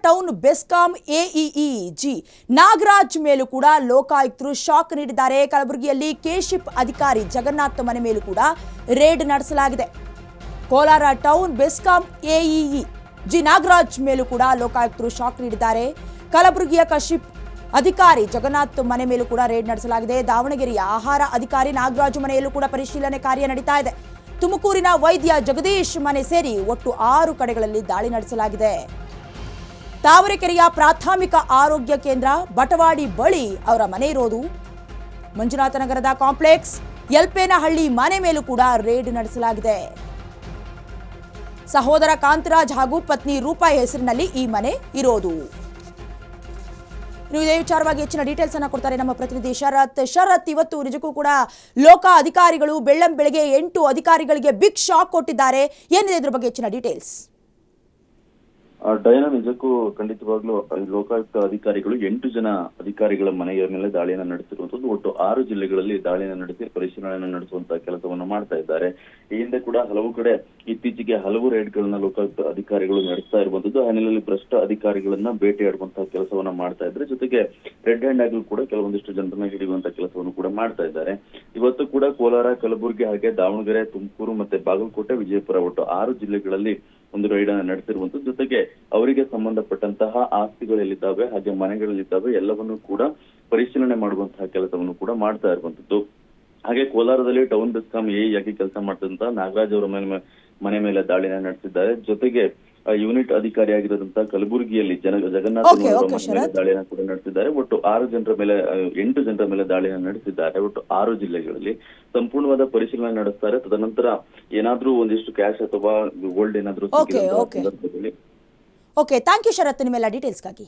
Town BESCOM AEE G Nagaraj ಮೇಲೂ ಕೂಡ ಲೋಕಾಯುಕ್ತರು shock ನೀಡಿದ್ದಾರೆ. ಕಲಬುರಗಿಯಲ್ಲಿ ಕೆಶಿಪ್ ಅಧಿಕಾರಿ ಜಗನ್ನಾಥ್ ಮನೆ ಮೇಲೂ ಕೂಡ ರೇಡ್ ನಡೆಸಲಾಗಿದೆ. Kolar town BESCOM AEE G Nagaraj ಮೇಲೂ ಕೂಡ ಲೋಕಾಯುಕ್ತರು ಶಾಕ್ ನೀಡಿದ್ದಾರೆ. ಕಲಬುರಗಿಯ ಕಶಿಪ್ ಅಧಿಕಾರಿ ಜಗನ್ನಾಥ್ ಮನೆ ಮೇಲೂ ಕೂಡ ರೇಡ್ ನಡೆಸಲಾಗಿದೆ. ದಾವಣಗೆರೆಯ ಆಹಾರ ಅಧಿಕಾರಿ ನಾಗರಾಜು ಮನೆಯಲ್ಲೂ ಕೂಡ ಪರಿಶೀಲನೆ ಕಾರ್ಯ ನಡೀತಾ ಇದೆ. ತುಮಕೂರಿನ ವೈದ್ಯ ಜಗದೀಶ್ ಮನೆ ಸೇರಿ ಒಟ್ಟು 6 ಕಡೆಗಳಲ್ಲಿ ದಾಳಿ ನಡೆಸಲಾಗಿದೆ. ತಾವರೆಕೆರೆಯ ಪ್ರಾಥಮಿಕ ಆರೋಗ್ಯ ಕೇಂದ್ರ ಬಟವಾಡಿ ಬಳಿ ಅವರ ಮನೆ ಇರೋದು. ಮಂಜುನಾಥನಗರದ ಕಾಂಪ್ಲೆಕ್ಸ್ ಯಲ್ಪೇನಹಳ್ಳಿ ಮನೆ ಮೇಲೂ ಕೂಡ ರೇಡ್ ನಡೆಸಲಾಗಿದೆ. ಸಹೋದರ ಕಾಂತರಾಜ್ ಹಾಗೂ ಪತ್ನಿ ರೂಪಾಯಿ ಹೆಸರಿನಲ್ಲಿ ಈ ಮನೆ ಇರೋದು. ಇದೇ ವಿಚಾರವಾಗಿ ಹೆಚ್ಚಿನ ಡೀಟೇಲ್ಸ್ ಅನ್ನ ಕೊಡ್ತಾರೆ ನಮ್ಮ ಪ್ರತಿನಿಧಿ ಶರತ್. ಇವತ್ತು ನಿಜಕ್ಕೂ ಕೂಡ ಲೋಕ ಅಧಿಕಾರಿಗಳು ಬೆಳ್ಳಂಬೆಳಗ್ಗೆ 8 ಅಧಿಕಾರಿಗಳಿಗೆ ಬಿಗ್ ಶಾಕ್ ಕೊಟ್ಟಿದ್ದಾರೆ. ಏನಿದೆ ಇದ್ರ ಬಗ್ಗೆ ಹೆಚ್ಚಿನ ಡೀಟೇಲ್ಸ್? ಡಯಾನ, ನಿಜಕ್ಕೂ ಖಂಡಿತವಾಗ್ಲೂ ಲೋಕಾಯುಕ್ತ ಅಧಿಕಾರಿಗಳು 8 ಜನ ಅಧಿಕಾರಿಗಳ ಮನೆಯ ಮೇಲೆ ದಾಳಿಯನ್ನು ನಡೆಸಿರುವಂತದ್ದು. ಒಟ್ಟು 6 ಜಿಲ್ಲೆಗಳಲ್ಲಿ ದಾಳಿಯನ್ನು ನಡೆಸಿ ಪರಿಶೀಲನೆಯನ್ನು ನಡೆಸುವಂತಹ ಕೆಲಸವನ್ನು ಮಾಡ್ತಾ ಇದ್ದಾರೆ. ಈ ಹಿಂದೆ ಕೂಡ ಹಲವು ಕಡೆ ಇತ್ತೀಚೆಗೆ ಹಲವು ರೇಡ್ಗಳನ್ನ ಲೋಕಾಯುಕ್ತ ಅಧಿಕಾರಿಗಳು ನಡೆಸ್ತಾ ಇರುವಂತದ್ದು. ಆ ಹಿನ್ನೆಲೆಯಲ್ಲಿ ಭ್ರಷ್ಟ ಅಧಿಕಾರಿಗಳನ್ನ ಬೇಟೆಯಾಡುವಂತಹ ಕೆಲಸವನ್ನ ಮಾಡ್ತಾ ಇದ್ದಾರೆ. ಜೊತೆಗೆ ರೆಡ್ ಹ್ಯಾಂಡ್ ಆಗಲು ಕೂಡ ಕೆಲವೊಂದಿಷ್ಟು ಜನರನ್ನ ಹಿಡಿಯುವಂತಹ ಕೆಲಸವನ್ನು ಕೂಡ ಮಾಡ್ತಾ ಇದ್ದಾರೆ. ಇವತ್ತು ಕೂಡ ಕೋಲಾರ, ಕಲಬುರಗಿ, ಹಾಗೆ ದಾವಣಗೆರೆ, ತುಮಕೂರು ಮತ್ತೆ ಬಾಗಲಕೋಟೆ, ವಿಜಯಪುರ ಒಟ್ಟು 6 ಜಿಲ್ಲೆಗಳಲ್ಲಿ ಒಂದು ರೈಡ್ ಅನ್ನು ನಡೆಸಿರುವಂತದ್ದು. ಜೊತೆಗೆ ಅವರಿಗೆ ಸಂಬಂಧಪಟ್ಟಂತಹ ಆಸ್ತಿಗಳಲ್ಲಿದ್ದಾವೆ ಹಾಗೆ ಮನೆಗಳಲ್ಲಿದ್ದಾವೆ ಎಲ್ಲವನ್ನೂ ಕೂಡ ಪರಿಶೀಲನೆ ಮಾಡುವಂತಹ ಕೆಲಸವನ್ನು ಕೂಡ ಮಾಡ್ತಾ ಇರುವಂತದ್ದು. ಹಾಗೆ ಕೋಲಾರದಲ್ಲಿ ಟೌನ್ ಬೆಸ್ಕಾಂ ಎಇ ಆಗಿ ಕೆಲಸ ಮಾಡ್ತಿದ್ದಂತಹ ನಾಗರಾಜ್ ಅವರ ಮನೆ ಮೇಲೆ ದಾಳಿನ ನಡೆಸಿದ್ದಾರೆ. ಜೊತೆಗೆ ಯೂನಿಟ್ ಅಧಿಕಾರಿ ಆಗಿರೋದಂತಹ ಕಲಬುರಗಿಯಲ್ಲಿ ಜಗನ್ನಾಥ್ ದಾಳಿಯನ್ನು ಕೂಡ ನಡೆಸಿದ್ದಾರೆ. ಒಟ್ಟು 8 ಜನರ ಮೇಲೆ ದಾಳಿಯನ್ನು ನಡೆಸಿದ್ದಾರೆ. ಒಟ್ಟು 6 ಜಿಲ್ಲೆಗಳಲ್ಲಿ ಸಂಪೂರ್ಣವಾದ ಪರಿಶೀಲನೆ ನಡೆಸ್ತಾರೆ. ತದನಂತರ ಏನಾದ್ರೂ ಒಂದಿಷ್ಟು ಕ್ಯಾಶ್ ಅಥವಾ ಗೋಲ್ಡ್ ಏನಾದ್ರೂ ಸಂದರ್ಭದಲ್ಲಿ. ಓಕೆ, ಥ್ಯಾಂಕ್ ಯು ಶರತ್ ನಿಮ್ಮೆಲ್ಲ ಡೀಟೇಲ್ಸ್ಗಾಗಿ.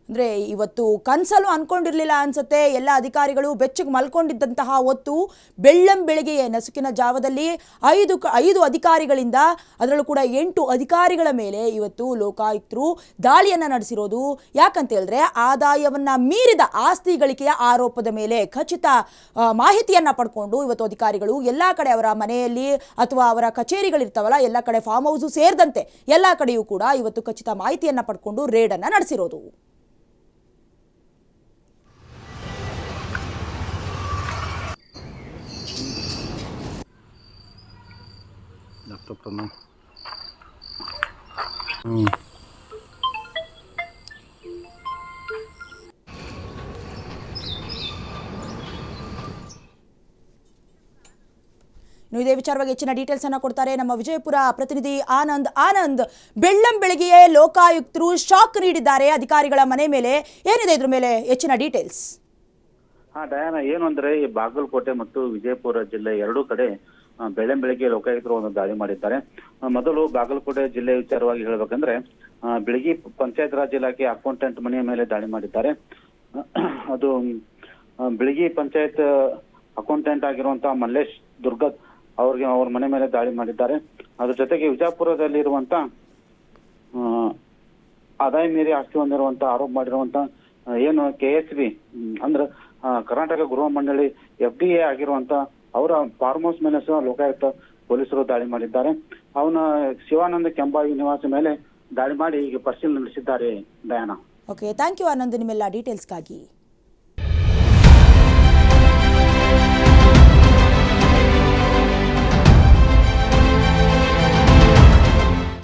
ಅಂದರೆ ಇವತ್ತು ಕನ್ಸಲ್ಲೂ ಅನ್ಕೊಂಡಿರ್ಲಿಲ್ಲ ಅನ್ಸುತ್ತೆ. ಎಲ್ಲ ಅಧಿಕಾರಿಗಳು ಬೆಚ್ಚಗೆ ಮಲ್ಕೊಂಡಿದ್ದಂತಹ ಹೊತ್ತು ಬೆಳ್ಳಂಬೆಳಗ್ಗೆ ನಸುಕಿನ ಜಾವದಲ್ಲಿ 5 ಅಧಿಕಾರಿಗಳಿಂದ ಅದರಲ್ಲೂ ಕೂಡ 8 ಅಧಿಕಾರಿಗಳ ಮೇಲೆ ಇವತ್ತು ಲೋಕಾಯುಕ್ತರು ದಾಳಿಯನ್ನು ನಡೆಸಿರೋದು. ಯಾಕಂತ ಹೇಳಿದ್ರೆ ಆದಾಯವನ್ನು ಮೀರಿದ ಆಸ್ತಿ ಗಳಿಕೆಯ ಆರೋಪದ ಮೇಲೆ ಖಚಿತ ಮಾಹಿತಿಯನ್ನು ಪಡ್ಕೊಂಡು ಇವತ್ತು ಅಧಿಕಾರಿಗಳು ಎಲ್ಲ ಕಡೆ ಅವರ ಮನೆಯಲ್ಲಿ ಅಥವಾ ಅವರ ಕಚೇರಿಗಳಿರ್ತಾವಲ್ಲ ಎಲ್ಲ ಕಡೆ ಫಾರ್ಮ್ ಹೌಸು ಸೇರಿದಂತೆ ಎಲ್ಲ ಕಡೆಯೂ ಕೂಡ ಇವತ್ತು ಖಚಿತ ಮಾಹಿತಿಯನ್ನು ಪಡ್ಕೊಂಡು ರೇಡನ್ನು ನಡೆಸಿರೋದು. ಇದೇ ವಿಚಾರವಾಗಿ ಹೆಚ್ಚಿನ ಡೀಟೇಲ್ಸ್ ಅನ್ನ ಕೊಡ್ತಾರೆ ನಮ್ಮ ವಿಜಯಪುರ ಪ್ರತಿನಿಧಿ ಆನಂದ್. ಬೆಳ್ಳಂಬೆಳಗ್ಗೆಯೇ ಲೋಕಾಯುಕ್ತರು ಶಾಕ್ ನೀಡಿದ್ದಾರೆ ಅಧಿಕಾರಿಗಳ ಮನೆ ಮೇಲೆ. ಏನಿದೆ ಇದ್ರ ಮೇಲೆ ಹೆಚ್ಚಿನ ಡೀಟೇಲ್ಸ್? ಡಯಾನ, ಏನು ಅಂದ್ರೆ ಈ ಬಾಗಲಕೋಟೆ ಮತ್ತು ವಿಜಯಪುರ ಜಿಲ್ಲೆ 2 ಕಡೆ ಬೆಳ್ಳಂಬೆಳಗ್ಗೆ ಲೋಕಾಯುಕ್ತರು ಒಂದು ದಾಳಿ ಮಾಡಿದ್ದಾರೆ. ಮೊದಲು ಬಾಗಲಕೋಟೆ ಜಿಲ್ಲೆ ವಿಚಾರವಾಗಿ ಹೇಳ್ಬೇಕಂದ್ರೆ ಬೆಳಗ್ಗೆ ಪಂಚಾಯತ್ ರಾಜ್ ಇಲಾಖೆ ಅಕೌಂಟೆಂಟ್ ಮನೆಯ ಮೇಲೆ ದಾಳಿ ಮಾಡಿದ್ದಾರೆ. ಅದು ಬೆಳಗ್ಗೆ ಪಂಚಾಯತ್ ಅಕೌಂಟೆಂಟ್ ಆಗಿರುವಂತಹ ಮಲ್ಲೇಶ್ ದುರ್ಗತ್ ಅವ್ರ ಮನೆ ಮೇಲೆ ದಾಳಿ ಮಾಡಿದ್ದಾರೆ. ಅದ್ರ ಜೊತೆಗೆ ವಿಜಯಪುರದಲ್ಲಿರುವಂತ ಆದಾಯ ಮೀರಿ ಆಸ್ತಿ ಹೊಂದಿರುವಂತ ಆರೋಪ ಮಾಡಿರುವಂತ ಏನು KSB ಅಂದ್ರೆ ಕರ್ನಾಟಕ ಗೃಹ ಮಂಡಳಿ FDA ಆಗಿರುವಂತ ಅವರ ಫಾರ್ಮ್ ಹೌಸ್ ಮೇಲೆ ಸಹ ಲೋಕಾಯುಕ್ತ ಪೊಲೀಸರು ದಾಳಿ ಮಾಡಿದ್ದಾರೆ. ಅವನ ಶಿವಾನಂದ ಕೆಂಬಾವಿ ನಿವಾಸ ಮೇಲೆ ದಾಳಿ ಮಾಡಿ ಈಗ ಪರಿಶೀಲನೆ ನಡೆಸಿದ್ದಾರೆ. Diana. Okay, thank you Anand ನಿಮ್ಮೆಲ್ಲ ಡೀಟೇಲ್ಸ್ಗಾಗಿ.